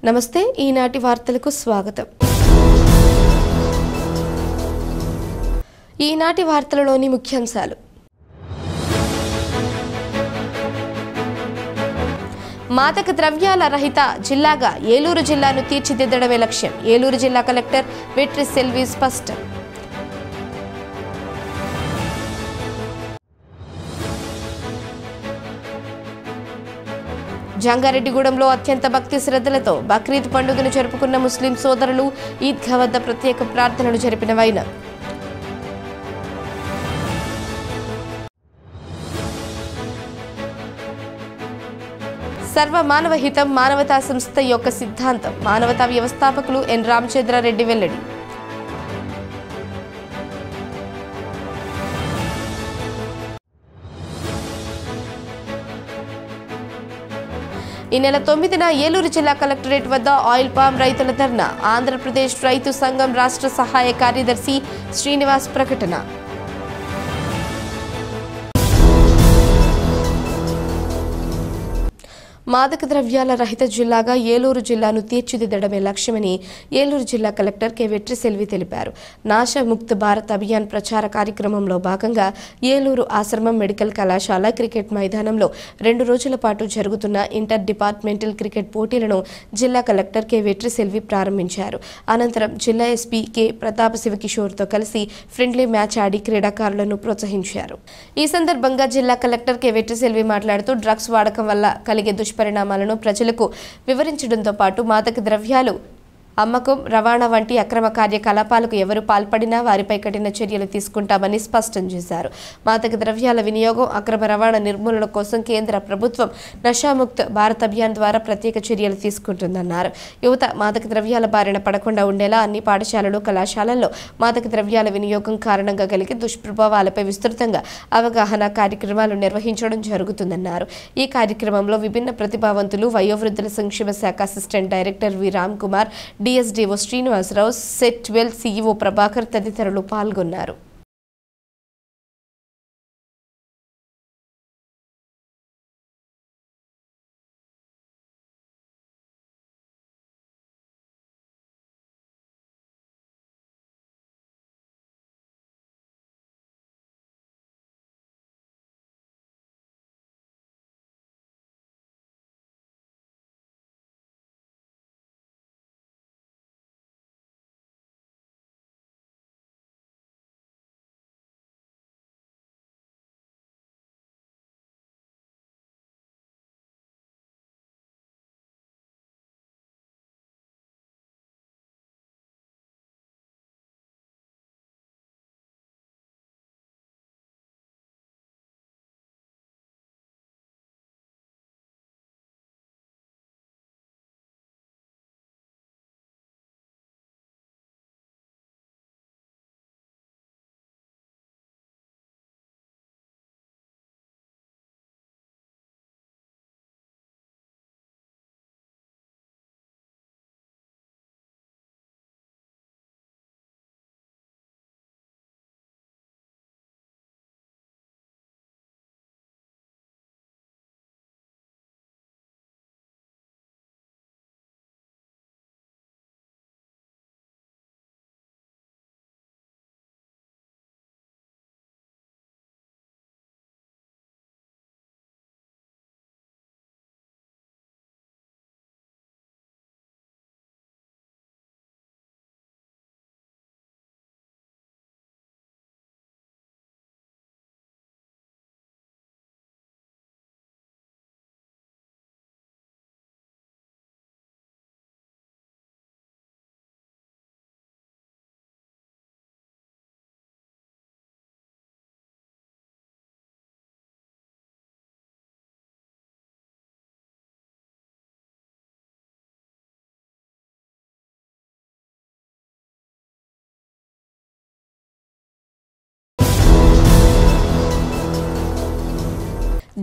నమస్తే ఈనాటి వార్తలకు స్వాగతం. ఈనాటి వార్తలలోని ముఖ్యాంశాలు. మాదక ద్రవ్యాల రహిత జిల్లాగా ఏలూరు జిల్లాను తీర్చిదిద్దడమే లక్ష్యం. ఏలూరు జిల్లా కలెక్టర్ వెట్రి సెల్వి స్పష్టం. జంగారెడ్డిగూడెంలో అత్యంత భక్తి శ్రద్ధలతో బక్రీద్ పండుగను జరుపుకున్న ముస్లిం సోదరులు ఈద్గా వద్ద ప్రత్యేక ప్రార్థనలు జరిపిన వైనం. సర్వ మానవ హితం మానవతా సంస్థ యొక్క సిద్ధాంతం. మానవతా వ్యవస్థాపకులు ఎన్ రామచంద్రారెడ్డి వెల్లడి. ఈ నెల 9న ఏలూరు జిల్లా కలెక్టరేట్ వద్ద ఆయిల్ పామ్ రైతుల ధర్నా. ఆంధ్రప్రదేశ్ రైతు సంఘం రాష్ట్ర సహాయ కార్యదర్శి శ్రీనివాస్ ప్రకటన. మాదక ద్రవ్యాల రహిత జిల్లాగా ఏలూరు జిల్లాను తీర్చిదిద్దడమే లక్ష్యమని ఏలూరు జిల్లా కలెక్టర్ కె వెట్రి సెల్వి తెలిపారు. నాశముక్త్ భారత్ అభియాన్ ప్రచార కార్యక్రమంలో భాగంగా ఏలూరు ఆశ్రమం మెడికల్ కళాశాల క్రికెట్ మైదానంలో 2 రోజుల పాటు జరుగుతున్న ఇంటర్ డిపార్ట్మెంటల్ క్రికెట్ పోటీలను జిల్లా కలెక్టర్ కె వెట్రి సెల్వి ప్రారంభించారు. అనంతరం జిల్లా ఎస్పీ కె ప్రతాప్ శివకిషోర్తో కలిసి ఫ్రెండ్లీ మ్యాచ్ ఆడి క్రీడాకారులను ప్రోత్సహించారు. ఈ సందర్భంగా జిల్లా కలెక్టర్ కె వెట్రి సెల్వి మాట్లాడుతూ డ్రగ్స్ వాడకం వల్ల కలిగే పరిణామాలను ప్రజలకు వివరించడంతో పాటు మాదక ద్రవ్యాలు అమ్మకం, రవాణా వంటి అక్రమ కార్యకలాపాలకు ఎవరు పాల్పడినా వారిపై కఠిన చర్యలు తీసుకుంటామని స్పష్టం చేశారు. మాదక ద్రవ్యాల వినియోగం, అక్రమ రవాణా నిర్మూలన కోసం కేంద్ర ప్రభుత్వం నషాముక్త్ భారత్ అభియాన్ ద్వారా ప్రత్యేక చర్యలు తీసుకుంటుందన్నారు. యువత మాదక ద్రవ్యాల బారిన పడకుండా ఉండేలా అన్ని పాఠశాలలు, కళాశాలల్లో మాదక ద్రవ్యాల వినియోగం కారణంగా కలిగే దుష్ప్రభావాలపై విస్తృతంగా అవగాహన కార్యక్రమాలు నిర్వహించడం జరుగుతుందన్నారు. ఈ కార్యక్రమంలో విభిన్న ప్రతిభావంతులు, వయోవృద్ధుల సంక్షేమ శాఖ assistant director V Ram Kumar, DSDO Srinivasarao, SET 12 CEO Prabhakar తదితరులు పాల్గొన్నారు.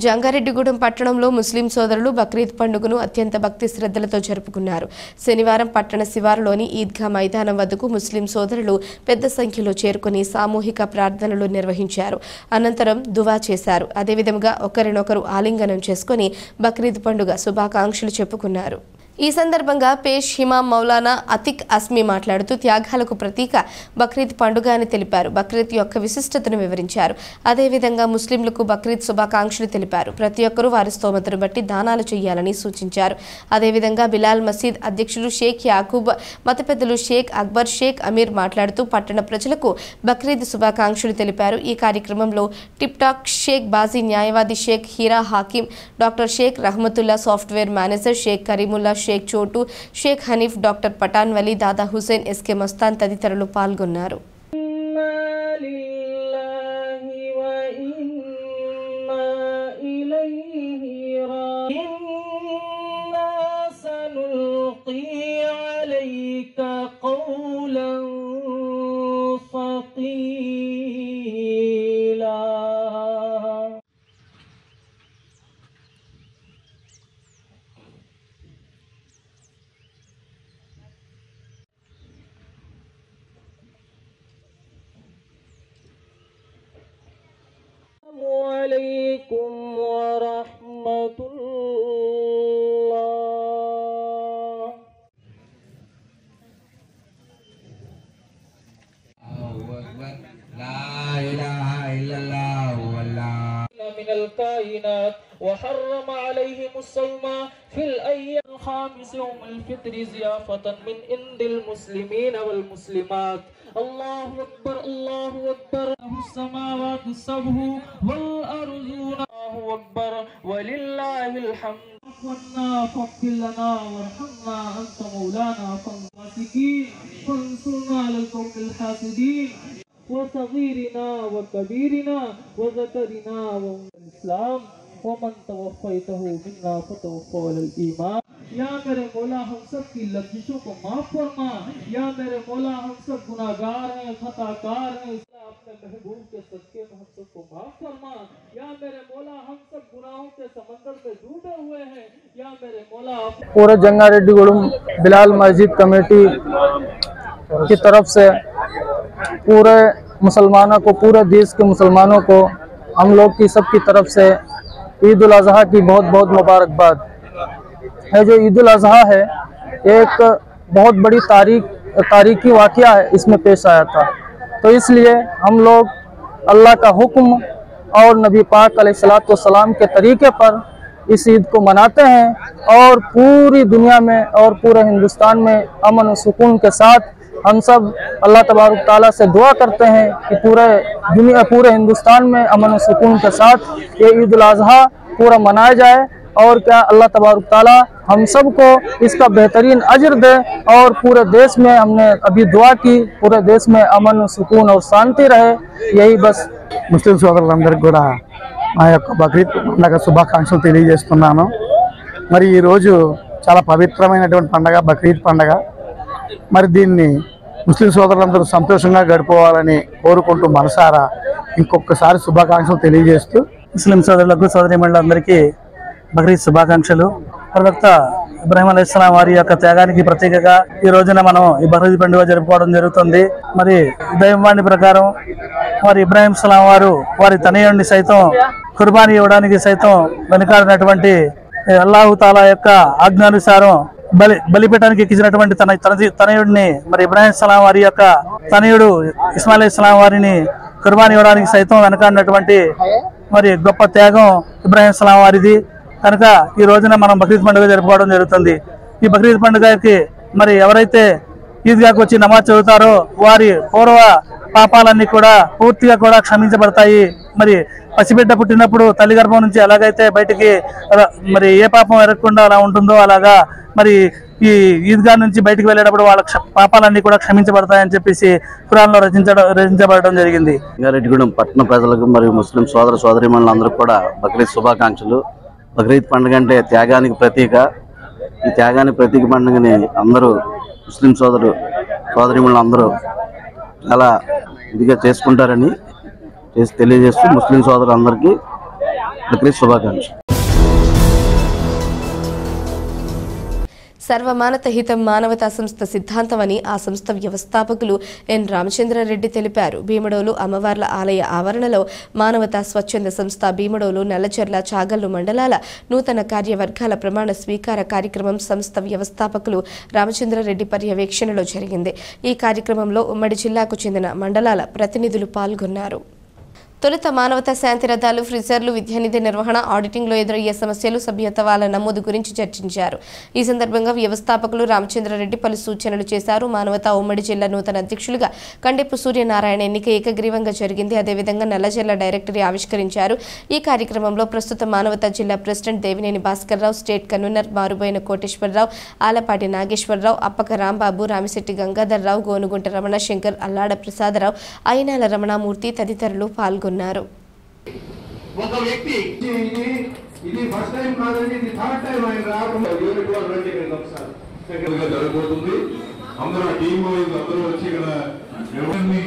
జంగారెడ్డిగూడెం పట్టణంలో ముస్లిం సోదరులు బక్రీద్ పండుగను అత్యంత భక్తి శ్రద్ధలతో జరుపుకున్నారు. శనివారం పట్టణ శివారులోని ఈద్గా మైదానం వద్దకు ముస్లిం సోదరులు పెద్ద సంఖ్యలో చేరుకుని సామూహిక ప్రార్థనలు నిర్వహించారు. అనంతరం దువా చేశారు. అదేవిధంగా ఒకరినొకరు ఆలింగనం చేసుకుని బక్రీద్ పండుగ శుభాకాంక్షలు చెప్పుకున్నారు. ఈ సందర్భంగా పేష్ హిమాం మౌలానా అతిక్ అస్మి మాట్లాడుతూ త్యాగాలకు ప్రతీక బక్రీద్ పండుగ అని తెలిపారు. బక్రీద్ యొక్క విశిష్టతను వివరించారు. అదేవిధంగా ముస్లింలకు బక్రీద్ శుభాకాంక్షలు తెలిపారు. ప్రతి ఒక్కరూ వారి స్తోమతను బట్టి దానాలు చేయాలని సూచించారు. అదేవిధంగా బిలాల్ మసీద్ అధ్యక్షులు షేక్ యాకూబ్, మత పెద్దలు షేక్ అక్బర్, షేక్ అమీర్ మాట్లాడుతూ పట్టణ ప్రజలకు బక్రీద్ శుభాకాంక్షలు తెలిపారు. ఈ కార్యక్రమంలో టిప్ టాక్ షేక్ బాజీ, న్యాయవాది Sheikh Hira Hakim, doctor Sheikh Rahamatullah, software manager Sheikh Karimulla, Sheikh Chotu, Sheikh Hanif, doctor Pathan Vali, Dada Hussain, SK Mastan తదితరులు పాల్గొన్నారు. عليكم ورحمة الله. لا إله إلا الله والله من الكائنات وحرم عليهم الصوم في الأيام الخامس يوم الفطر ضيافة من عند المسلمين والمسلمات. الله أكبر الله أكبر له السماوات السبع والأرضون. الله أكبر ولله الحمد. ربنا فاغفر لنا وارحمنا أنت مولانا فانصرنا فانصرنا على القوم الحاسدين وصغيرنا وكبيرنا وذكرنا والإسلام ومن توفيته منا فتوفى على الإيمان. या मेरे मौला हम सब की लफ्ज़ों को माफ फरमा. या मेरे मौला हम सब गुनाहगार हैं, खताकार हैं, अपने महबूब के सदके में हम सबको माफ फरमा. या मेरे मौला हम सब गुनाहों के समंदर में डूबे हुए हैं. या मेरे मौला पूरे जंगारेड्डीगुड़म बिलाल मस्जिद कमेटी की तरफ से पूरे मुसलमानों को, पूरे देश के मुसलमानों को हम लोग की सबकी तरफ से ईद उल अज़हा की बहुत बहुत मुबारकबाद है। जो ईद उल अज़हा है एक बहुत बड़ी तारीखी वाक़या है, इसमें पेश आया था। तो इसलिए हम लोग अल्लाह का हुक्म और नबी पाक अलैहिस्सलाम के तरीके पर इस ईद को मनाते हैं और पूरी दुनिया में और पूरे हिंदुस्तान में अमन और सुकून के साथ हम सब अल्लाह तबारक ताला से दुआ करते हैं कि पूरे हिंदुस्तान में अमन और सुकून के साथ ये ईद उल अज़हा पूरा मनाया जाए। और क्या अल्लाह तबारक ताला हम सब को इसका बेहतरीन अजर दे। और पूरे देश में हमने अभी दुआ की, पूरे देश में अमन सुकून और शांति रहे, यही बस। ముస్లిం సోదరులందరికీ కూడా మా యొక్క బక్రీద్ పండుగ శుభాకాంక్షలు తెలియజేస్తున్నాను. మరి ఈరోజు చాలా పవిత్రమైనటువంటి పండుగ బక్రీద్ పండుగ. మరి దీన్ని ముస్లిం సోదరులందరూ సంతోషంగా గడిపోవాలని కోరుకుంటూ మనసారా ఇంకొకసారి శుభాకాంక్షలు తెలియజేస్తూ ముస్లిం సోదరులకు, సోదరీమణులందరికీ బక్రీద్ శుభాకాంక్షలు. ప్రవక్త ఇబ్రాహీం అలైహిస్సలాం వారి యొక్క త్యాగానికి ప్రతీకగా ఈ రోజున మనం ఈ బక్రీద్ పండుగ జరుపుకోవడం జరుగుతుంది. మరి దైవవాణి ప్రకారం మరి ఇబ్రాహీం సలాం వారు వారి తనయుడిని సైతం కుర్బానీ ఇవ్వడానికి సైతం వెనుకాడినటువంటి అల్లాహు తాలా యొక్క ఆజ్ఞానుసారం బలిపీఠానికి ఎక్కించినటువంటి తనయుడిని మరి ఇబ్రాహీం సలాం వారి యొక్క తనయుడు ఇస్మాయిల్ అలైహిస్సలాం వారిని కుర్బానీ ఇవ్వడానికి సైతం వెనుకాడినటువంటి మరి గొప్ప త్యాగం ఇబ్రాహీం సలాం వారిది. కనుక ఈ రోజున మనం బక్రీద్ పండుగ జరుపుకోవడం జరుగుతుంది. ఈ బక్రీద్ పండుగకి మరి ఎవరైతే ఈద్గాకు వచ్చి నమాజ్ చదువుతారో వారి పూర్వ పాపాలన్నీ కూడా పూర్తిగా కూడా క్షమించబడతాయి. మరి పసిబిడ్డ పుట్టినప్పుడు తల్లి గర్భం నుంచి ఎలాగైతే బయటికి మరి ఏ పాపం ఎరగకుండా అలా ఉంటుందో అలాగా మరి ఈ ఈద్గా నుంచి బయటికి వెళ్ళేటప్పుడు వాళ్ళ పాపాలన్నీ కూడా క్షమించబడతాయని చెప్పేసి ఖురాన్లో రచించబడడం జరిగింది. రంగారెడ్డిగూడెం పట్టణ ప్రజలకు మరియు ముస్లిం సోదర సోదరీమణులందరూ కూడా బక్రీద్ శుభాకాంక్షలు. బక్రీద్ పండుగ అంటే త్యాగానికి ప్రతీక. ఈ త్యాగానికి ప్రతీక పండుగని అందరూ ముస్లిం సోదరీమణులు అందరూ చాలా ఇదిగా చేసుకుంటారని తెలియజేస్తూ ముస్లిం సోదరులందరికీ బక్రీద్ శుభాకాంక్షలు. సర్వమానత హితం మానవతా సంస్థ సిద్ధాంతమని ఆ సంస్థ వ్యవస్థాపకులు ఎన్ రామచంద్రారెడ్డి తెలిపారు. భీమడోలు అమ్మవార్ల ఆలయ ఆవరణలో మానవతా స్వచ్ఛంద సంస్థ భీమడోలు, నల్లచెర్ల, చాగల్లు మండలాల నూతన కార్యవర్గాల ప్రమాణ స్వీకార కార్యక్రమం సంస్థ వ్యవస్థాపకులు రామచంద్రారెడ్డి పర్యవేక్షణలో జరిగింది. ఈ కార్యక్రమంలో ఉమ్మడి జిల్లాకు చెందిన మండలాల ప్రతినిధులు పాల్గొన్నారు. తొలుత మానవతా శాంతి రథాలు, ఫ్రీజర్లు, విద్యానిధి నిర్వహణ, ఆడిటింగ్లో ఎదురయ్యే సమస్యలు, సభ్యత్వాల నమోదు గురించి చర్చించారు. ఈ సందర్భంగా వ్యవస్థాపకులు రామచంద్రారెడ్డి పలు సూచనలు చేశారు. మానవతా ఉమ్మడి జిల్లా నూతన అధ్యక్షులుగా కండెప్పు సూర్యనారాయణ ఎన్నిక ఏకగ్రీవంగా జరిగింది. అదేవిధంగా నల్లచెర్ల డైరెక్టరీ ఆవిష్కరించారు. ఈ కార్యక్రమంలో ప్రస్తుత మానవతా జిల్లా president Devineni Bhaskarrao, state convener Maruboyina Koteswararao, Alapati Nageswararao, Appaka Rambabu, Ramisetti Gangadhararao, Gonugunta Ramana Shankar, Allada Prasadarao, Ayinala Ramanamurthy తదితరులు పాల్గొన్నారు. ఒక వ్యక్తి ఇది ఫస్ట్ టైం కాదండి, ఇది థర్డ్ టైం ఆయన రావడం జరగబోతుంది. అందరూ టీమ్ అందరూ వచ్చి ఇక్కడ ఎవరిని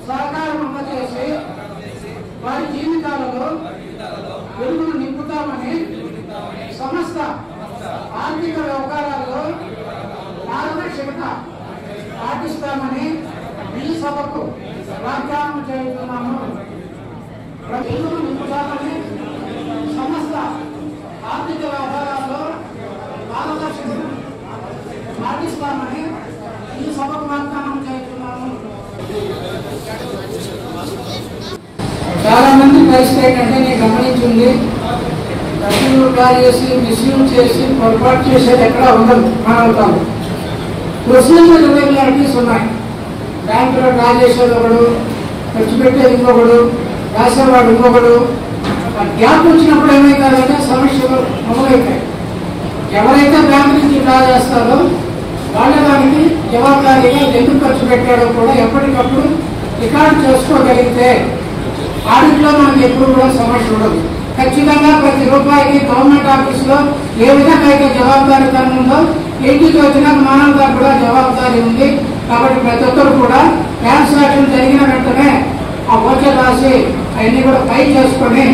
సహకారం అందజేసి వారి జీవితాలలో వెలుగును నింపుతామని సమస్త ఆర్థిక వ్యవహారాల్లో పారదర్శకత పాటిస్తామని ఈ సభకు వాగ్దానం చేస్తున్నాము. వెలుగును నింపుతామని సమస్త ఆర్థిక వ్యవహారాల్లో పారదర్శకత పాటిస్తామని ఈ సభకు వాగ్దానం చేస్తున్నాము. చాలా మంది పరిస్థితి ఏంటంటే నేను గమనించింది, డబ్బులు కాజేసి మిస్యూజ్ చేసి పొరపాటు చేసేది ఎక్కడ ఉండదు. మానవతాలు ప్రొసీజర్ ఇర్రెగ్యులారిటీస్ ఉన్నాయి. బ్యాంకులో డ్రా చేసేది ఒకడు, ఖర్చు పెట్టేది ఇంకొకడు, రాసేవాడు ఇంకొకడు. గ్యాప్ వచ్చినప్పుడు ఏమైందంటే సమస్యలు మొదలవుతాయి. ఎవరైతే బ్యాంకు నుంచి డ్రా చేస్తారో వాళ్ళ దానికి జవాబుదారీగా ఎందుకు ఖర్చు పెట్టాడో కూడా ఎప్పటికప్పుడు రికార్డు చేసుకోగలిగితే ఆడిట్లో మనకి ఎప్పుడు కూడా సమస్య ఉండదు. ఖచ్చితంగా ప్రతి రూపాయికి గవర్నమెంట్ ఆఫీసులో ఏ విధంగా అయితే జవాబుదారీతనం ఉందో ఇంటికి వచ్చిన మానవతా కూడా జవాబుదారీ ఉంది. కాబట్టి ప్రతి ఒక్కరు కూడా ట్రాన్సాక్షన్ జరిగిన వెంటనే ఆ ఓచర్ రాసి అవన్నీ కూడా ఫైల్ చేసుకొని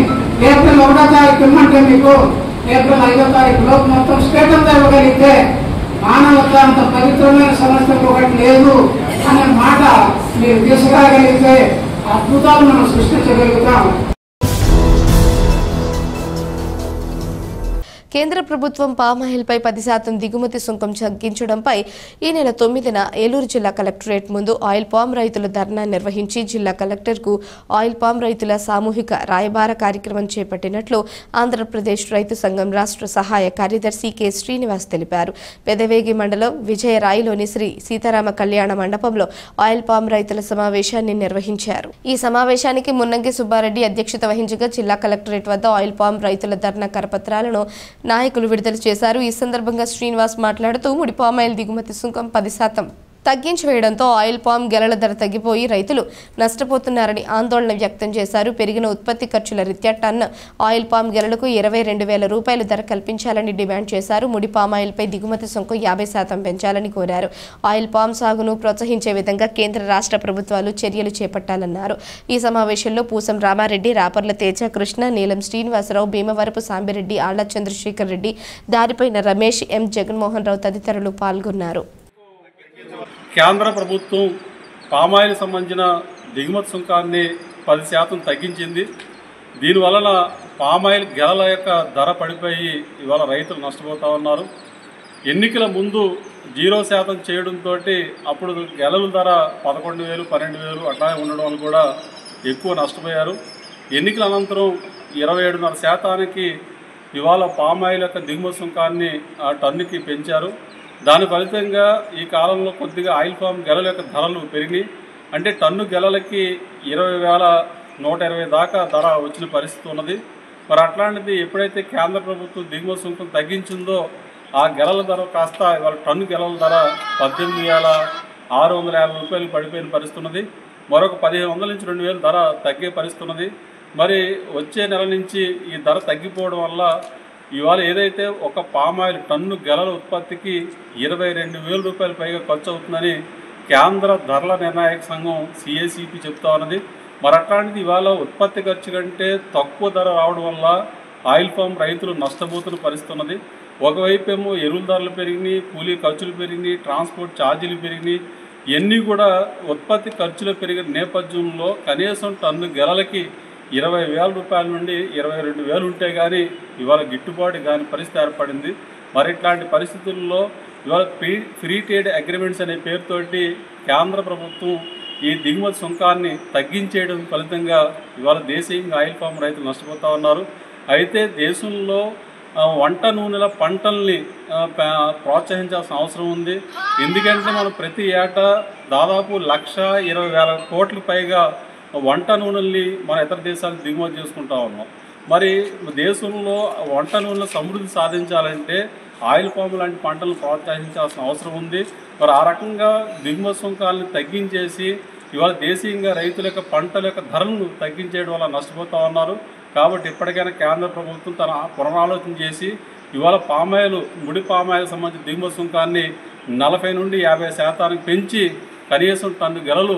ఏప్రిల్ 1వ తారీఖు ఇమ్మంటే మీకు ఏప్రిల్ 5వ తారీఖు లోపు మొత్తం స్టేట్ అంతా ఇవ్వగలిగితే మానవత అంత పవిత్రమైన సమస్య ఒకటి లేదు అనే మాట మీరు తీసుకురాగలిగితే అద్భుతాలు మనం సృష్టించగలుగుతాం. కేంద్ర ప్రభుత్వం పామాయిల్పై 10% దిగుమతి సుంకం తగ్గించడంపై ఈ నెల 9న ఏలూరు జిల్లా కలెక్టరేట్ ముందు ఆయిల్ పామ్ రైతుల ధర్నా నిర్వహించి జిల్లా కలెక్టర్కు ఆయిల్ పామ్ రైతుల సామూహిక రాయబార కార్యక్రమం చేపట్టినట్లు ఆంధ్రప్రదేశ్ రైతు సంఘం రాష్ట్ర సహాయ కార్యదర్శి కె శ్రీనివాస్ తెలిపారు. పెదవేగి మండలం విజయరాయిలోని శ్రీ సీతారామ కళ్యాణ మండపంలో ఆయిల్ పామ్ రైతుల సమావేశాన్ని నిర్వహించారు. ఈ సమావేశానికి మున్నంగి సుబ్బారెడ్డి అధ్యక్షత వహించగా జిల్లా కలెక్టరేట్ వద్ద ఆయిల్ పామ్ రైతుల ధర్నా కరపత్రాలను నాయకులు విడుదల చేశారు. ఈ సందర్భంగా శ్రీనివాస్ మాట్లాడుతూ ముడి పామాయిల్ దిగుమతి సుంకం 10% తగ్గించి వేయడంతో ఆయిల్ పామ్ గెలల ధర తగ్గిపోయి రైతులు నష్టపోతున్నారని ఆందోళన వ్యక్తం చేశారు. పెరిగిన ఉత్పత్తి ఖర్చుల రీత్యా టన్ ఆయిల్ పామ్ గెలలకు 22,000 రూపాయలు ధర కల్పించాలని డిమాండ్ చేశారు. ముడి పామాయిల్పై దిగుమతి సుంకం 50% పెంచాలని కోరారు. ఆయిల్ పామ్ సాగును ప్రోత్సహించే విధంగా కేంద్ర రాష్ట్ర ప్రభుత్వాలు చర్యలు చేపట్టాలన్నారు. ఈ సమావేశంలో పూసం రామారెడ్డి, రాపర్ల తేజ, కృష్ణ, నీలం శ్రీనివాసరావు, భీమవరపు సాంబిరెడ్డి, ఆళ్ల చంద్రశేఖర్ రెడ్డి, దారిపైన రమేష్, ఎం జగన్మోహన్ రావు తదితరులు పాల్గొన్నారు. కేంద్ర ప్రభుత్వం పామాయిల్ సంబంధించిన దిగుమతి సుంకాన్ని 10% తగ్గించింది. దీనివలన పామాయిల్ గెలల యొక్క ధర పడిపోయి ఇవాళ రైతులు నష్టపోతూ ఉన్నారు. ఎన్నికల ముందు 0% చేయడంతో అప్పుడు గెలల ధర 11,000, 12,000 అట్లాగే ఉండడం వల్ల కూడా ఎక్కువ నష్టపోయారు. ఎన్నికల అనంతరం 27.5% ఇవాళ పామాయిల్ యొక్క దిగుమతి సుంకాన్ని టన్నుకి పెంచారు. దాని ఫలితంగా ఈ కాలంలో కొద్దిగా ఆయిల్ పామ్ గెలల యొక్క ధరలు పెరిగినాయి. అంటే టన్ను గెలలకి 20,120 దాకా ధర వచ్చిన పరిస్థితి ఉన్నది. మరి అట్లాంటిది ఎప్పుడైతే కేంద్ర ప్రభుత్వం దిగుమతి సుంకం తగ్గించిందో ఆ గెలల ధర కాస్త ఇవాళ టన్ను గెలల ధర 18,650 రూపాయలు పడిపోయిన పరిస్థితి ఉన్నది. మరొక 1,500 నుంచి 2,000 ధర తగ్గే పరిస్థితి ఉన్నది. మరి వచ్చే నెల నుంచి ఈ ధర తగ్గిపోవడం వల్ల ఇవాళ ఏదైతే ఒక పామాయిల్ టన్ను గెలల ఉత్పత్తికి 22,000 రూపాయలు పైగా ఖర్చు అవుతుందని కేంద్ర ధరల నిర్ణాయక సంఘం CACP చెప్తా ఉన్నది. మరి అట్లాంటిది ఇవాళ ఉత్పత్తి ఖర్చు కంటే తక్కువ ధర రావడం వల్ల ఆయిల్ ఫామ్ రైతులు నష్టపోతున్న పరిస్థితి ఉన్నది. ఒకవైపు ఏమో ఎరువుల ధరలు పెరిగినాయి, కూలీ ఖర్చులు పెరిగినాయి, ట్రాన్స్పోర్ట్ ఛార్జీలు పెరిగినాయి. ఇవన్నీ కూడా ఉత్పత్తి ఖర్చులు పెరిగిన నేపథ్యంలో కనీసం టన్ను గెలలకి 20,000 రూపాయల నుండి 22,000 ఉంటే కానీ ఇవాళ గిట్టుబాటు కాని పరిస్థితి ఏర్పడింది. మరి ఇట్లాంటి పరిస్థితుల్లో ఇవాళ ఫ్రీ ట్రేడ్ అగ్రిమెంట్స్ అనే పేరుతోటి కేంద్ర ప్రభుత్వం ఈ దిగుమతి సుంకాన్ని తగ్గించేయడం ఫలితంగా ఇవాళ దేశీయంగా ఆయిల్ ఫామ్ రైతులు నష్టపోతూ ఉన్నారు. అయితే దేశంలో వంట నూనెల పంటల్ని ప్రోత్సహించాల్సిన అవసరం ఉంది. ఎందుకంటే మనం ప్రతి ఏటా దాదాపు 1,20,000 కోట్ల పైగా వంట నూనెల్ని మన ఇతర దేశాలకు దిగుమతి చేసుకుంటా ఉన్నాం. మరి దేశంలో వంట నూనెల సమృద్ధి సాధించాలంటే ఆయిల్ పామ్ లాంటి పంటలను ప్రోత్సహించాల్సిన అవసరం ఉంది. మరి ఆ రకంగా దిగుమతి సుంకాలను తగ్గించేసి ఇవాళ దేశీయంగా రైతుల యొక్క పంటల యొక్క ధరలను తగ్గించేయడం వల్ల నష్టపోతూ ఉన్నారు. కాబట్టి ఇప్పటికైనా కేంద్ర ప్రభుత్వం తన పునరాలోచన చేసి ఇవాళ పామాయిల్, ముడి పామాయిల్ సంబంధించిన దిగుమతి సుంకాన్ని 40 నుండి 50% పెంచి కనీసం టన్ను గెలలు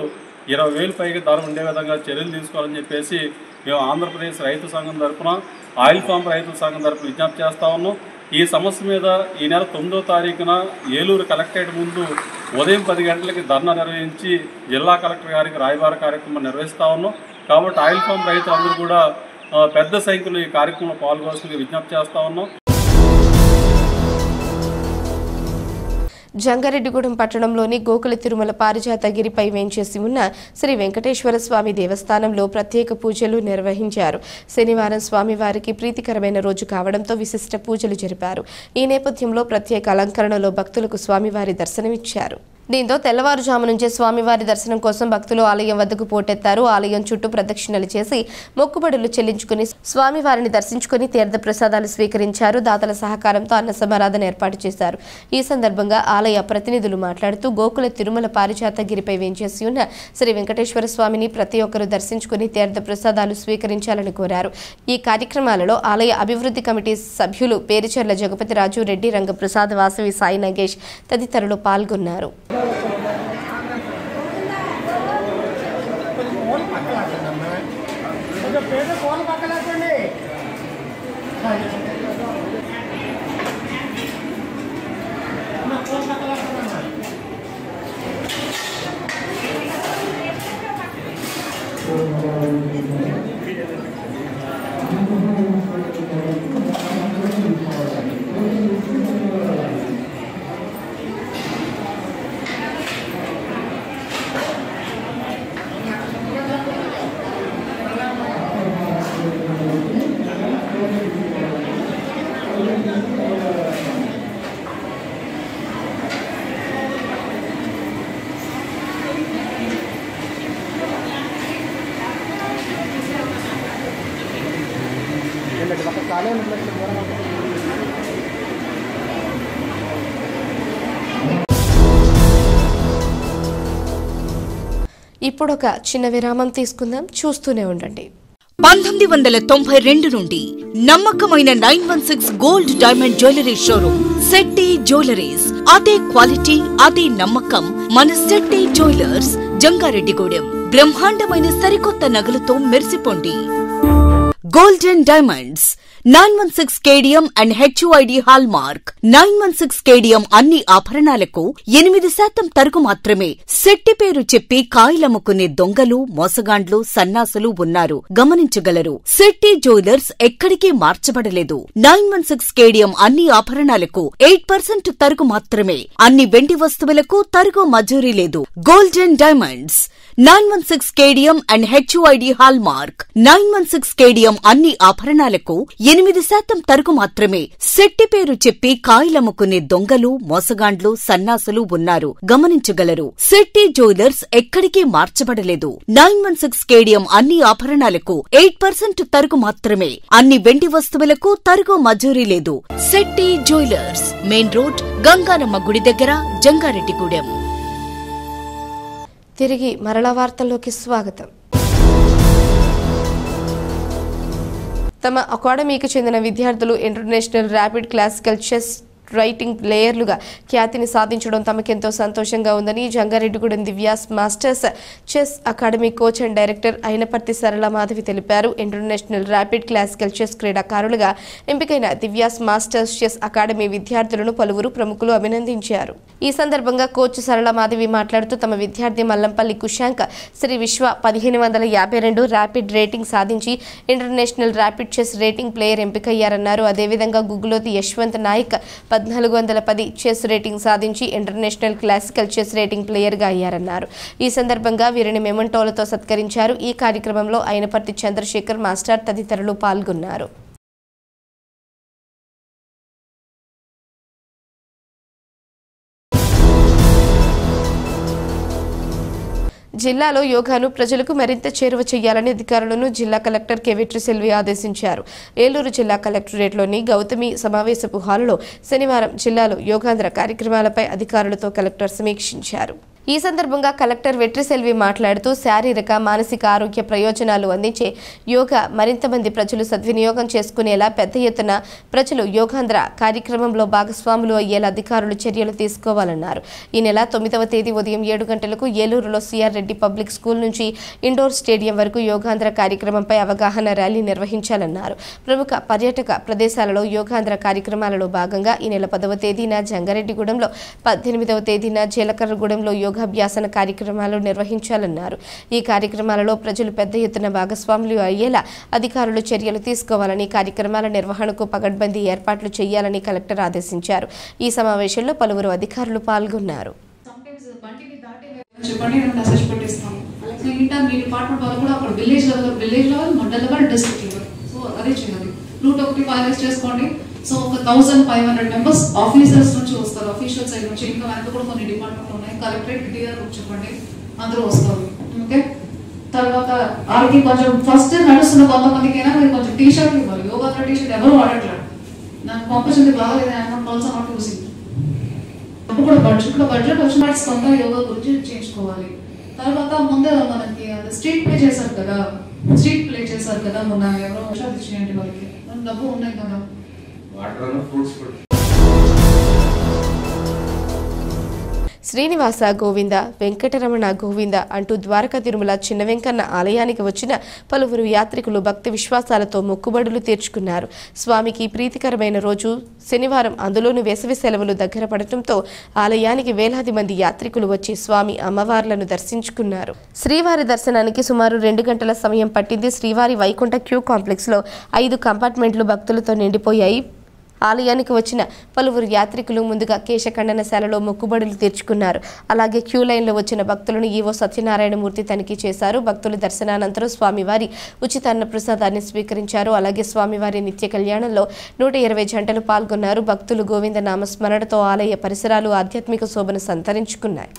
20,000 పైగా ధర ఉండే విధంగా చర్యలు తీసుకోవాలని చెప్పేసి మేము ఆంధ్రప్రదేశ్ రైతు సంఘం తరఫున, ఆయిల్ ఫామ్ రైతుల సంఘం తరఫున విజ్ఞప్తి చేస్తూ ఉన్నాం. ఈ సమస్య మీద ఈ నెల 9వ తారీఖున ఏలూరు కలెక్టరేట్ ముందు ఉదయం 10 గంటలకి ధర్నా నిర్వహించి జిల్లా కలెక్టర్ గారికి రాయబార కార్యక్రమం నిర్వహిస్తూ ఉన్నాం. కాబట్టి ఆయిల్ ఫామ్ రైతులందరూ కూడా పెద్ద సంఖ్యలో ఈ కార్యక్రమంలో పాల్గొనాల్సిందిగా విజ్ఞప్తి చేస్తూ ఉన్నాం. జంగారెడ్డిగూడెం పట్టణంలోని గోకుల తిరుమల పారిజాతగిరిపై వేంచేసి ఉన్న శ్రీ వెంకటేశ్వర స్వామి దేవస్థానంలో ప్రత్యేక పూజలు నిర్వహించారు. శనివారం స్వామివారికి ప్రీతికరమైన రోజు కావడంతో విశిష్ట పూజలు జరిపారు. ఈ నేపథ్యంలో ప్రత్యేక అలంకరణలో భక్తులకు స్వామివారి దర్శనమిచ్చారు. దీంతో తెల్లవారుజాము నుంచే స్వామివారి దర్శనం కోసం భక్తులు ఆలయం వద్దకు పోటెత్తారు. ఆలయం చుట్టూ ప్రదక్షిణలు చేసి మొక్కుబడులు చెల్లించుకుని స్వామివారిని దర్శించుకుని తీర్థ ప్రసాదాలు స్వీకరించారు. దాతల సహకారంతో అన్న సమారాధన ఏర్పాటు చేశారు. ఈ సందర్భంగా ఆలయ ప్రతినిధులు మాట్లాడుతూ గోకుల తిరుమల పారిజాతగిరిపై వేంచేసి ఉన్న శ్రీ వెంకటేశ్వర స్వామిని ప్రతి ఒక్కరూ దర్శించుకుని తీర్థ ప్రసాదాలు స్వీకరించాలని కోరారు. ఈ కార్యక్రమాలలో ఆలయ అభివృద్ధి కమిటీ సభ్యులు పేరిచెర్ల జగపతిరాజు, రెడ్డి రంగప్రసాద్, వాసవి సాయి నగేష్ తదితరులు పాల్గొన్నారు. ఇప్పుడు ఒక చిన్న విరామం తీసుకుందాం. చూస్తూనే ఉండండి. 1992 నుండి నమ్మకమైన 916 gold diamond jewellery showroom Shetty jewelleries. అదే క్వాలిటీ, అదే నమ్మకం మన శెట్టి జ్యువెలర్స్, జంగారెడ్డిగూడెం. బ్రహ్మాండమైన సరికొత్త నగలతో మెరిసిపోండి. Golden diamonds 916 KDM and HUID hallmark. 916 KDM అన్ని ఆభరణాలకు 8% తరుగు మాత్రమే. శెట్టి పేరు చెప్పి కాయలమ్ముకునే దొంగలు, మోసగాండ్లు, సన్నాసులు ఉన్నారు, గమనించగలరు. శెట్టి జ్యువెలర్స్ ఎక్కడికి మార్చబడలేదు. 916 కేడియం అన్ని ఆభరణాలకు 8% తరుగు మాత్రమే. అన్ని వెండి వస్తువులకు తరుగు మజూరీ లేదు. Golden diamonds 916 KDM and HUID hallmark. 916 KDM అన్ని ఆభరణాలకు 8% తరుగు మాత్రమే. శెట్టి పేరు చెప్పి కాయలమ్ముకునే దొంగలు, మోసగాండ్లు, సన్నాసులు ఉన్నారు, గమనించగలరు. శెట్టి జ్యువెలర్స్ ఎక్కడికి మార్చబడలేదు. 916 కేడియం అన్ని ఆభరణాలకు 8% తరుగు మాత్రమే. అన్ని వెండి వస్తువులకు తరుగు మజూరీ లేదు. Shetty jewellers, main road, Ganganamma గుడి దగ్గర, జంగారెడ్డిగూడెం. తిరిగి మరల వార్తల్లోకి స్వాగతం. తమ అకాడమీకి చెందిన విద్యార్థులు international rapid classical chess rating ప్లేయర్లుగా ఖ్యాతిని సాధించడం తమకెంతో సంతోషంగా ఉందని Jangareddygudem Divya's masters chess academy coach and director Ayinaparthi Sarala Madhavi తెలిపారు. ఇంటర్నేషనల్ ర్యాపిడ్ క్లాసికల్ చెస్ క్రీడాకారులుగా ఎంపికైన దివ్యాస్ మాస్టర్స్ చెస్ అకాడమీ విద్యార్థులను పలువురు ప్రముఖులు అభినందించారు. ఈ సందర్భంగా కోచ్ సరళ మాధవి మాట్లాడుతూ తమ విద్యార్థి మల్లంపల్లి కుశాంక్ శ్రీ విశ్వ 1552 ర్యాపిడ్ రేటింగ్ సాధించి international rapid chess rating player ఎంపికయ్యారన్నారు. అదేవిధంగా గుగ్గులోతి యశ్వంత్ నాయక్ 1410 చెస్ రేటింగ్ సాధించి ఇంటర్నేషనల్ క్లాసికల్ చెస్ రేటింగ్ ప్లేయర్గా అయ్యారన్నారు. ఈ సందర్భంగా వీరిని మెమంటోలతో సత్కరించారు. ఈ కార్యక్రమంలో అయినపర్తి చంద్రశేఖర్ మాస్టర్ తదితరులు పాల్గొన్నారు. జిల్లాలో యోగాను ప్రజలకు మరింత చేరువ చేయాలని అధికారులను జిల్లా కలెక్టర్ కె వెట్రిసెల్వి ఆదేశించారు. ఏలూరు జిల్లా కలెక్టరేట్లోని గౌతమి సమావేశపు హాలులో శనివారం జిల్లాలో యోగాంధ్ర కార్యక్రమాలపై అధికారులతో కలెక్టర్ సమీక్షించారు. ఈ సందర్భంగా కలెక్టర్ వెట్రిసెల్వి మాట్లాడుతూ శారీరక మానసిక ఆరోగ్య ప్రయోజనాలు అందించే యోగా మరింత మంది ప్రజలు సద్వినియోగం చేసుకునేలా పెద్ద ఎత్తున ప్రజలు యోగాంధ్ర కార్యక్రమంలో భాగస్వాములు అయ్యేలా అధికారులు చర్యలు తీసుకోవాలన్నారు. ఈ నెల 9వ తేదీ ఉదయం 7 గంటలకు ఏలూరులో సిఆర్ రెడ్డి పబ్లిక్ స్కూల్ నుంచి ఇండోర్ స్టేడియం వరకు యోగాంధ్ర కార్యక్రమంపై అవగాహన ర్యాలీ నిర్వహించాలన్నారు. ప్రముఖ పర్యాటక ప్రదేశాలలో యోగాంధ్ర కార్యక్రమాలలో భాగంగా ఈ నెల 10వ తేదీన జంగారెడ్డిగూడెంలో, 18వ తేదీన జీలకర్రగూడెంలో యోగాభ్యాసన కార్యక్రమాలు నిర్వహించాలన్నారు. ఈ కార్యక్రమాలలో ప్రజలు పెద్ద ఎత్తున భాగస్వాములు అయ్యేలా అధికారులు చర్యలు తీసుకోవాలని, కార్యక్రమాల నిర్వహణకు పగడ్బందీ ఏర్పాట్లు చేయాలని కలెక్టర్ ఆదేశించారు. ఈ సమావేశంలో పలువురు అధికారులు పాల్గొన్నారు. సో ఒక 1500 మెంబర్స్ ఆఫీసర్స్ నుంచి వస్తారు, అఫీషియల్ సైడ్ నుంచి. ఇంకా వెనక కూడా కొన్ని డిపార్ట్మెంట్ ఉన్నాయి, కలెక్టరేట్ డిఆర్ చెప్పండి, అందరూ వస్తారు. ఓకే, తర్వాత వాళ్ళకి కొంచెం ఫస్ట్ నడుస్తున్న కొంతమందికైనా మీరు కొంచెం టీ షర్ట్ ఇవ్వాలి. యోగా టీ-షర్ట్ ఎవరు వాడట్లేదు. నాకు పంపించింది బాగాలేదు, ఐఎమ్ ఆల్సో నాట్ యూజింగ్. అప్పుడు కూడా బడ్జెట్ వచ్చిన కొంత యోగా గురించి చేయించుకోవాలి. తర్వాత ముందే మనకి అది స్ట్రీట్ ప్లే చేశారు కదా మొన్న, ఎవరో చేయండి, వాళ్ళకి డబ్బు ఉన్నాయి కదా. శ్రీనివాస గోవింద, వెంకటరమణ గోవింద అంటూ ద్వారకా తిరుమల చిన్న వెంకన్న ఆలయానికి వచ్చిన పలువురు యాత్రికులు భక్తి విశ్వాసాలతో మొక్కుబడులు తీర్చుకున్నారు. స్వామికి ప్రీతికరమైన రోజు శనివారం, అందులోనూ వేసవి సెలవులు దగ్గర పడటంతో ఆలయానికి వేలాది మంది యాత్రికులు వచ్చి స్వామి అమ్మవార్లను దర్శించుకున్నారు. శ్రీవారి దర్శనానికి సుమారు 2 గంటల సమయం పట్టింది. శ్రీవారి వైకుంఠ క్యూ కాంప్లెక్స్లో 5 కంపార్ట్మెంట్లు భక్తులతో నిండిపోయాయి. ఆలయానికి వచ్చిన పలువురు యాత్రికులు ముందుగా కేశఖండనశాలలో మొక్కుబడులు తీర్చుకున్నారు. అలాగే క్యూ లైన్లో వచ్చిన భక్తులను ఈవో సత్యనారాయణమూర్తి తనిఖీ చేశారు. భక్తుల దర్శనానంతరం స్వామివారి ఉచిత అన్నప్రసాదాన్ని స్వీకరించారు. అలాగే స్వామివారి నిత్య కళ్యాణంలో 120 జంటలు పాల్గొన్నారు. భక్తులు గోవింద నామస్మరణతో ఆలయ పరిసరాలు ఆధ్యాత్మిక శోభను సంతరించుకున్నాయి.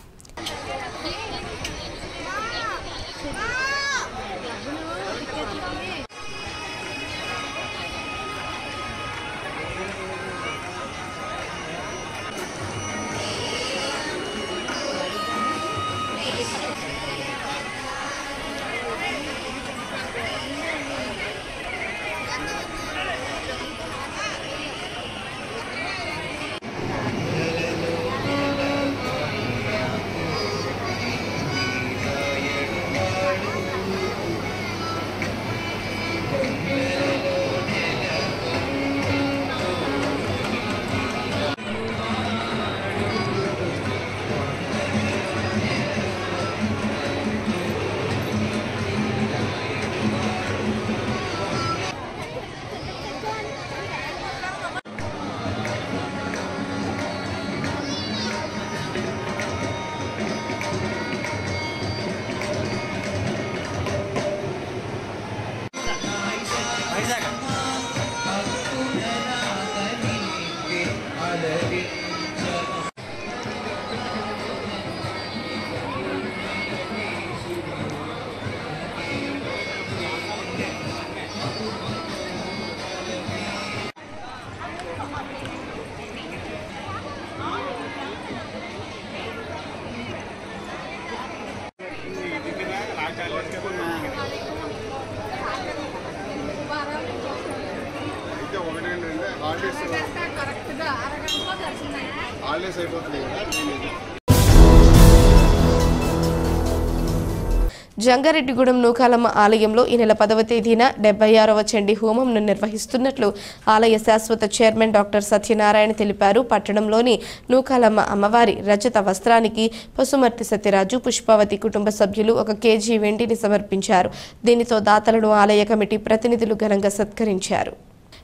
జంగారెడ్డిగూడెం నూకాలమ్మ ఆలయంలో ఈ నెల 10వ తేదీన 76వ చండీ హోమంను నిర్వహిస్తున్నట్లు ఆలయ శాశ్వత చైర్మన్ డాక్టర్ సత్యనారాయణ తెలిపారు. పట్టణంలోని నూకాలమ్మ అమ్మవారి రజత వస్త్రానికి పసుమర్తి సత్యరాజు, పుష్పావతి కుటుంబ సభ్యులు 1 కేజీ వెండిని సమర్పించారు. దీనితో దాతలను ఆలయ కమిటీ ప్రతినిధులు ఘనంగా సత్కరించారు.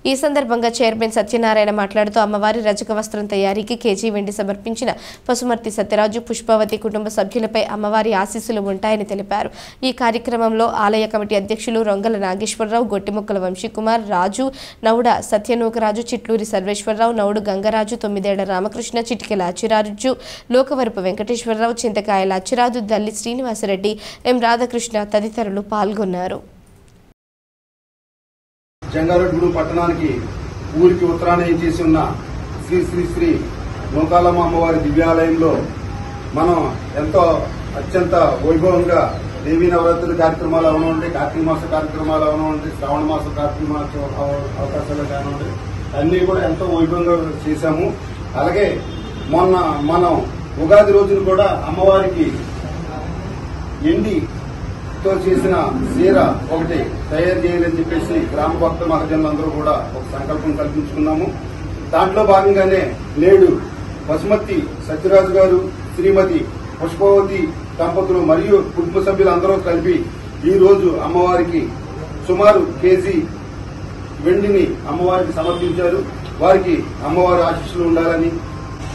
ఈ సందర్భంగా చైర్మన్ సత్యనారాయణ మాట్లాడుతూ అమ్మవారి రజక వస్త్రం తయారీకి కేజీ వెండి సమర్పించిన పసుమర్తి సత్యరాజు, పుష్పావతి కుటుంబ సభ్యులపై అమ్మవారి ఆశీస్సులు ఉంటాయని తెలిపారు. ఈ కార్యక్రమంలో ఆలయ కమిటీ అధ్యక్షులు రొంగల నాగేశ్వరరావు, గొట్టిముక్కల వంశీకుమార్, రాజు, నౌడ సత్యనూకరాజు, చిట్లూరి సర్వేశ్వరరావు, నౌడు గంగరాజు, 9 రామకృష్ణ, చిటికెల అచ్చిరాజు, లోకవరపు వెంకటేశ్వరరావు, చింతకాయల అచ్చిరాజు, దల్లి శ్రీనివాసరెడ్డి, ఎం రాధాకృష్ణ తదితరులు పాల్గొన్నారు. జంగారెడ్డిగూడెం పట్టణానికి ఊరికి ఉత్తరాన చేసి ఉన్న శ్రీ శ్రీ శ్రీ నూకాలమ్మ అమ్మవారి దివ్యాలయంలో మనం ఎంతో అత్యంత వైభవంగా దేవీ నవరాత్రుల కార్యక్రమాలు అవనండి, కార్తీక మాస కార్యక్రమాలు అవనండి, శ్రావణ మాస కార్తీక మాస అవకాశాలు కానివ్వండి, అన్నీ కూడా ఎంతో వైభవంగా చేశాము. అలాగే మొన్న మనం ఉగాది రోజున కూడా అమ్మవారికి ఎండితో చేసిన చీర ఒకటి తయారు చేయాలని చెప్పేసి గ్రామ భక్త మహాజనులందరూ కూడా ఒక సంకల్పం కల్పించుకున్నాము. దాంట్లో భాగంగానే నేడు పసుమర్తి సత్యరాజు గారు, శ్రీమతి పుష్పవతి దంపతులు మరియు కుటుంబ సభ్యులందరూ కలిపి ఈ రోజు అమ్మవారికి సుమారు కేజీ వెండిని అమ్మవారికి సమర్పించారు. వారికి అమ్మవారి ఆశీస్సులు ఉండాలని,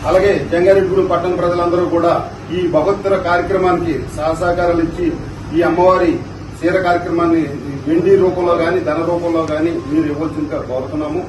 అలాగే జంగారెడ్డిగూడెం పట్టణ ప్రజలందరూ కూడా ఈ భగవత్తర కార్యక్రమానికి సహకారాలు ఇచ్చి ఈ అమ్మవారి చీర కార్యక్రమాన్ని వెండి రూపంలో గాని ధన రూపంలో గాని మీరు ఇవ్వాల్సిందిగా కోరుతున్నాము.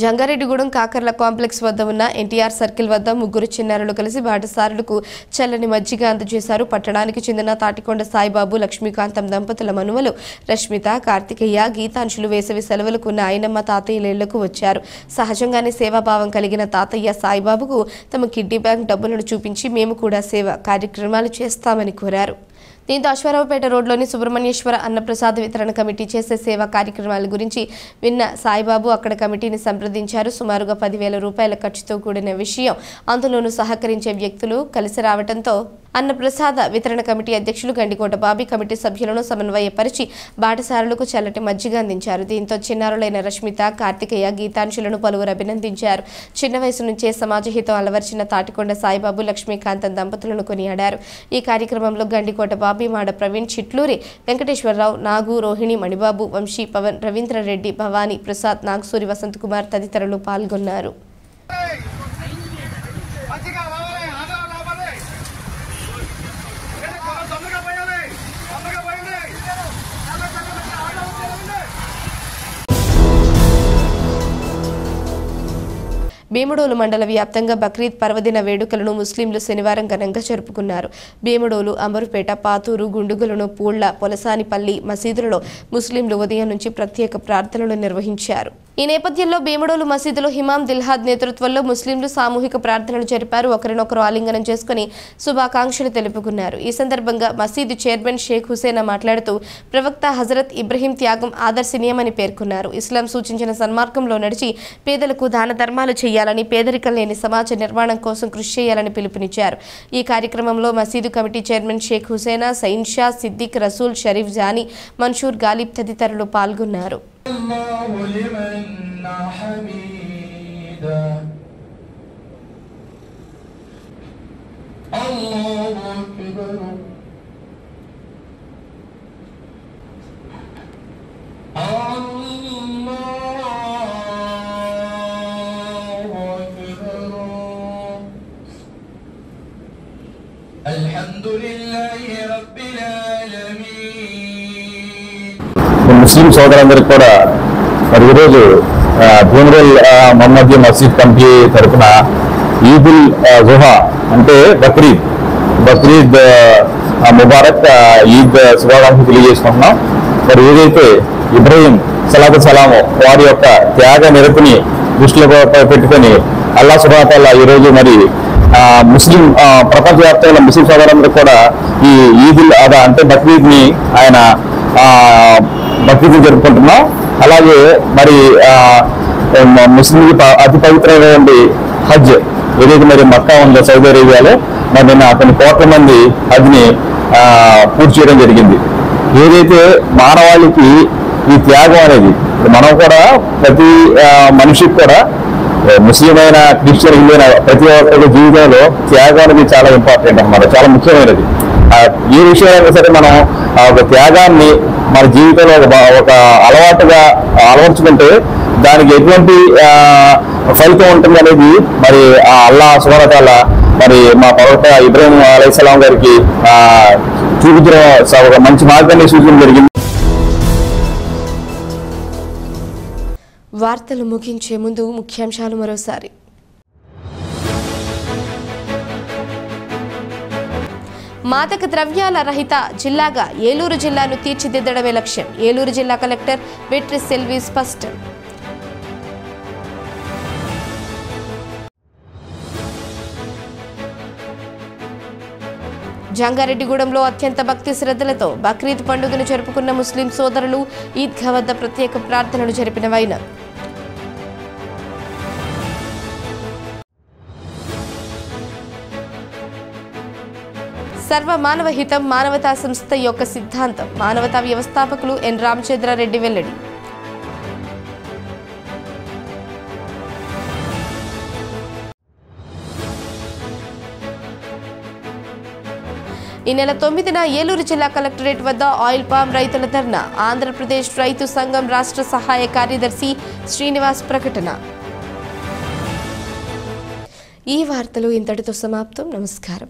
జంగారెడ్డిగూడెం కాకర్ల కాంప్లెక్స్ వద్ద ఉన్న ఎన్టీఆర్ సర్కిల్ వద్ద 3 చిన్నారులు కలిసి బాటసారులకు చల్లని మజ్జిగ అందజేశారు. పట్టణానికి చెందిన తాటికొండ సాయిబాబు, లక్ష్మీకాంతం దంపతుల మనుమలు రష్మిత, కార్తికేయ, గీతాంశులు వేసవి సెలవులకు నాయనమ్మ తాతయ్యల ఇళ్లకు వచ్చారు. సహజంగానే సేవాభావం కలిగిన తాతయ్య సాయిబాబుకు తమ కిడ్నీ బ్యాంక్ డబ్బులను చూపించి మేము కూడా సేవ కార్యక్రమాలు చేస్తామని కోరారు. దీంతో అశ్వారావుపేట రోడ్లోని సుబ్రహ్మణ్యేశ్వర అన్నప్రసాద వితరణ కమిటీ చేసే సేవా కార్యక్రమాల గురించి విన్న సాయిబాబు అక్కడ కమిటీని సంప్రదించారు. సుమారుగా 10,000 రూపాయల ఖర్చుతో కూడిన విషయం. అందులోనూ సహకరించే వ్యక్తులు కలిసి రావడంతో అన్నప్రసాద వితరణ కమిటీ అధ్యక్షులు గండికోట బాబీ కమిటీ సభ్యులను సమన్వయపరిచి బాటసారులకు చల్లటి మజ్జిగ అందించారు. దీంతో చిన్నారులైన రష్మిత, కార్తికేయ, గీతాంశులను పలువురు అభినందించారు. చిన్న వయసు నుంచే సమాజహితం అలవర్చిన తాటికొండ సాయిబాబు, లక్ష్మీకాంతం దంపతులను కొనియాడారు. ఈ కార్యక్రమంలో గండికోట బాబీ, మాడ ప్రవీణ్, చిట్లూరి వెంకటేశ్వరరావు, నాగు, రోహిణి, మణిబాబు, వంశీ, పవన్, రవీంద్రరెడ్డి, భవానీ, ప్రసాద్, నాగసూరి, వసంత్ కుమార్ తదితరులు పాల్గొన్నారు. భీమడోలు మండల వ్యాప్తంగా బక్రీద్ పర్వదిన వేడుకలను ముస్లింలు శనివారం ఘనంగా జరుపుకున్నారు. భీమడోలు, అమరుపేట, పాతూరు, గుండుగులను, పూళ్ల, పొలసానిపల్లి మసీదులలో ముస్లింలు ఉదయం నుంచి ప్రత్యేక ప్రార్థనలు నిర్వహించారు. ఈ నేపథ్యంలో భీమడోలు మసీదులో హిమాం దిల్హాద్ నేతృత్వంలో ముస్లింలు సామూహిక ప్రార్థనలు జరిపారు. ఒకరినొకరు ఆలింగనం చేసుకుని శుభాకాంక్షలు తెలుపుకున్నారు. ఈ సందర్భంగా మసీదు చైర్మన్ షేక్ హుసేనా మాట్లాడుతూ ప్రవక్త హజరత్ ఇబ్రహీం త్యాగం ఆదర్శనీయమని పేర్కొన్నారు. ఇస్లాం సూచించిన సన్మార్గంలో నడిచి పేదలకు దాన ధర్మాలు చేయాలని, పేదరికం లేని సమాజ నిర్మాణం కోసం కృషి చేయాలని పిలుపునిచ్చారు. ఈ కార్యక్రమంలో మసీదు కమిటీ చైర్మన్ షేక్ హుసేనా, సైన్ షా, సిద్దిక్, రసూల్, షరీఫ్ జానీ, మన్షూర్, గాలిబ్ తదితరులు పాల్గొన్నారు. ముస్లిం సోదరులందరికీ కూడా మరి ఈరోజు భీమడోల్ మహమ్మదీయ మసీద్ కమిటీ తరఫున ఈదుల్ జుహా అంటే బక్రీద్ ముబారక్ ఈద్ శుభాకాంక్షలు తెలియజేసుకుంటున్నాం. మరి ఏదైతే ఇబ్రహీం సలాము వారి యొక్క త్యాగ నిరతిని దృష్టిలో పెట్టుకొని అల్లా సుబ్హానహు వ తఆలా ఈరోజు మరి ముస్లిం ప్రపంచవ్యాప్తంగా ముస్లిం సోదరులందరూ కూడా ఈ ఈదుల్ అదా అంటే బక్రీద్ ని ఆయన బక్రీద్ జరుపుకుంటున్నాం. అలాగే మరి ముస్లింకి అతి పవిత్రమైనటువంటి హజ్ ఏదైతే మరి మక్కా ఉందో సౌదీ అరేబియాలో మరి నిన్న కొన్ని కోట్ల మంది హజ్ని పూర్తి చేయడం జరిగింది. ఏదైతే మానవాళికి ఈ త్యాగం అనేది మనం కూడా ప్రతి మనిషికి కూడా ముస్లిం అయినా క్రిస్టియన్ హిందూ అయినా ప్రతి ఒక్కరి జీవితంలో త్యాగం అనేది చాలా ఇంపార్టెంట్ అన్నమాట, చాలా ముఖ్యమైనది. ఏ విషయాలైనా సరే మనం ఒక త్యాగాన్ని మన జీవితంలో ఒక అలవాటుగా అలవర్చుకుంటే దానికి ఎటువంటి ఫలితం ఉంటుంది అనేది మరి ఆ అల్లాహ్ సుబ్హానహు వ తఆలా మరి మా ప్రవక్త ఇబ్రాహీం అలైహిస్సలాం గారికి చూపించడం ఒక మంచి మార్గాన్ని సూచించడం జరిగింది. వార్తలు ముగించే ముందు ముఖ్యాంశాలు మరోసారి. మాదక ద్రవ్యాల రహిత జిల్లాగా ఏలూరు జిల్లాను తీర్చిదిద్దడమే లక్ష్యం. ఏలూరు జిల్లా కలెక్టర్ వెట్రి సెల్వి స్పష్టం. జంగారెడ్డిగూడెంలో అత్యంత భక్తి శ్రద్ధలతో బక్రీద్ పండుగను జరుపుకున్న ముస్లిం సోదరులు ఈద్గా వద్ద ప్రత్యేక ప్రార్థనలు జరిపిన వైనం. సర్వ మానవ హితం మానవతా సంస్థ యొక్క సిద్ధాంతం. మానవతా వ్యవస్థాపకులు ఎన్ రామచంద్రారెడ్డి వెల్లడి. ఈ నెల 9న ఏలూరు జిల్లా కలెక్టరేట్ వద్ద ఆయిల్ పామ్ రైతుల ధర్నా. ఆంధ్రప్రదేశ్ రైతు సంఘం రాష్ట్ర సహాయ కార్యదర్శి శ్రీనివాస్ ప్రకటన. ఈ వార్తలు ఇంతటితో సమాప్తం. నమస్కారం.